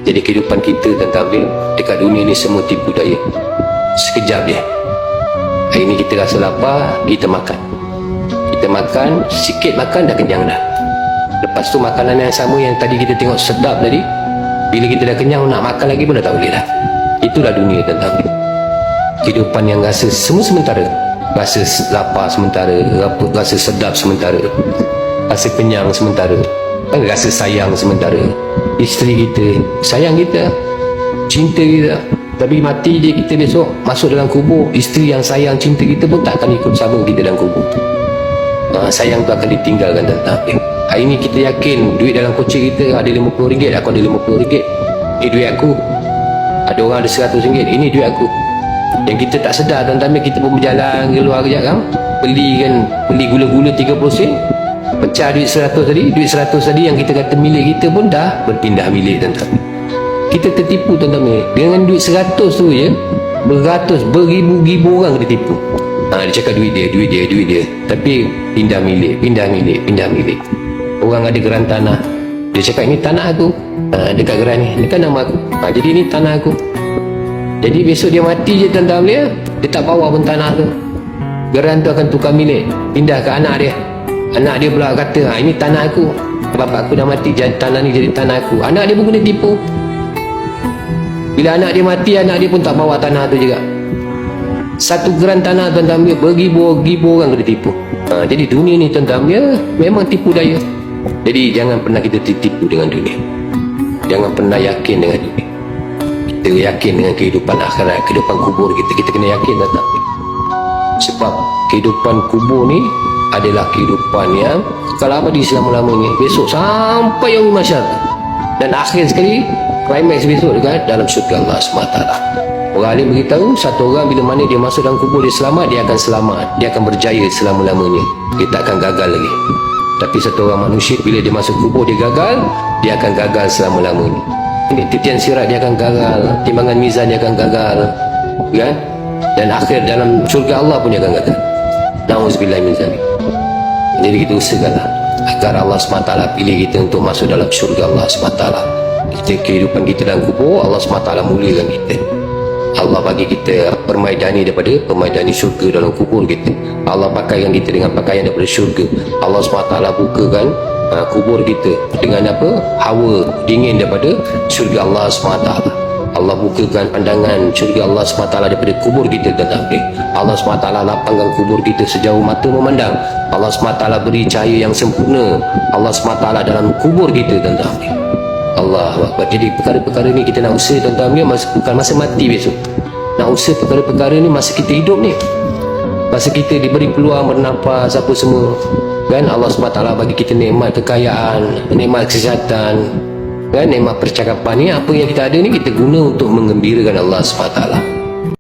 Jadi kehidupan kita tentang dia dekat dunia ni semua tipu daya. Sekejap je. Hari ni kita rasa lapar, kita makan. Kita makan, sikit makan dah kenyang dah. Lepas tu makanan yang sama yang tadi kita tengok sedap tadi, bila kita dah kenyang nak makan lagi pun dah tak boleh dah. Itulah dunia tentang dia. Kehidupan yang rasa semua sementara. Rasa lapar sementara, rasa sedap sementara, rasa kenyang sementara, rasa sayang sementara. Isteri kita sayang kita, cinta kita, tapi mati je kita besok masuk dalam kubur, isteri yang sayang cinta kita pun tak akan ikut sama kita dalam kubur. Sayang tu akan ditinggalkan tentang dia. Hari ni kita yakin duit dalam kocek kita ada RM50, aku ada RM50, ini duit aku. Ada orang ada RM100, ini duit aku. Yang kita tak sedar tuan-tuan, kita pun berjalan keluar kejap kan, beli gula-gula 30 sen, pecah duit 100 tadi, duit 100 tadi yang kita kata milik kita pun dah berpindah milik tuan-tuan. Kita tertipu tuan-tuan, dengan duit 100 tu je beribu-ribu orang kita tipu. Dia cakap duit dia, tapi pindah milik. Orang ada geran tanah, dia cakap ini tanah aku, dekat geran ni kan nama aku, jadi ini tanah aku. Jadi besok dia mati je tuan-tuan, dia tak bawa pun tanah tu, geran tu akan tukar milik, pindah ke anak dia. Anak dia pula kata, ini tanah aku, bapak aku dah mati, tanah ni jadi tanah aku. Anak dia pun kena tipu. Bila anak dia mati, anak dia pun tak bawa tanah tu juga. Satu geran tanah tuan-tuan, beribu-ribu orang kena tipu. Jadi dunia ni tuan-tuan, memang tipu daya. Jadi jangan pernah kita tertipu dengan dunia. Jangan pernah yakin dengan dunia. Kita yakin dengan kehidupan akhirat, kehidupan kubur kita kena yakin tuan-tuan. Sebab kehidupan kubur ni adalah kehidupan yang kekal abadi selama-lamanya, besok sampai yaumul mahsyar. Dan akhir sekali, climax besok dekat dalam syurga Allah SWT. Orang alim beritahu, satu orang bila mana dia masuk dalam kubur dia selamat, dia akan selamat, dia akan berjaya selama-lamanya, dia tak akan gagal lagi. Tapi satu orang manusia bila dia masuk kubur dia gagal, dia akan gagal selama-lamanya. Titian sirat dia akan gagal, timbangan mizan dia akan gagal, kan? Dan akhir dalam syurga Allah pun dia akan gagal. Na'udzubillah min zalik. Jadi kita usahakanlah agar Allah SWT pilih kita untuk masuk dalam syurga Allah SWT. Kehidupan kita dalam kubur, Allah SWT muliakan kita. Allah bagi kita permaidani daripada permaidani syurga dalam kubur kita. Allah pakaikan kita dengan pakaian daripada syurga. Allah SWT bukakan kubur kita dengan apa? Hawa dingin daripada syurga Allah SWT. Allah bukakan pandangan syurga Allah SWT daripada kubur kita tentang dia. Allah SWT lapangkan kubur kita sejauh mata memandang. Allah SWT beri cahaya yang sempurna. Allah SWT dalam kubur kita tentang dia. Allah Akbar. Jadi perkara-perkara ni kita nak usaha tuan-tuan, bukan masa mati besok. Nak usaha perkara-perkara ni masa kita hidup ni, masa kita diberi peluang bernafas apa semua, kan? Allah SWT bagi kita nikmat kekayaan, nikmat kesihatan, kan? Nikmat percakapan ni, apa yang kita ada ni kita guna untuk menggembirakan Allah SWT.